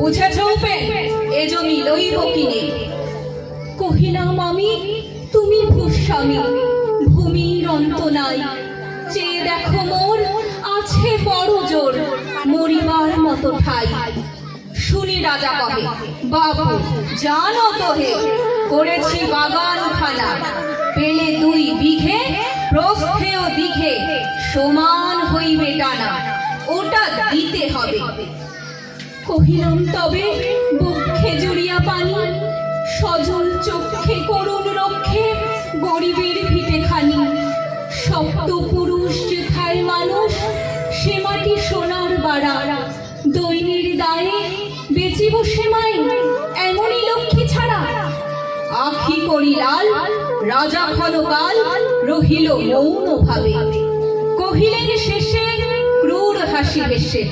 বুঝেছ উপেন, এ জমি লইব কিনে? কহিলাম আমি, তুমি ভূস্বামী, ভূমির অন্ত নাই। চেয়ে দেখো মোর আছে বড় জোর, মরিবার মতো ঠাই। শুনি রাজা কহে, বাবু জানো তো হে, করেছি বাগান খানা, পেলে 2 বিঘে, প্রস্থেও দিঘে, সমান হইবে টানা, ওটা দিতে হবে। কহিলাম তবে বক্ষে জড়িয়া পানি, সজল চক্ষে করুণ রক্ষে, গরিবের ভিটে খানি। সপ্ত পুরুষ যেথায় মানুষ, সে মাটি সোনার বাড়া, দৈনের দায়ে বেচিব সেমাই, এমনই লক্ষ্মী ছাড়া। আখি করি লাল, রাজা ক্ষণকাল রহিল মৌন ভাবে, কহিলেন শেষে ক্রূর হাসি হেসে,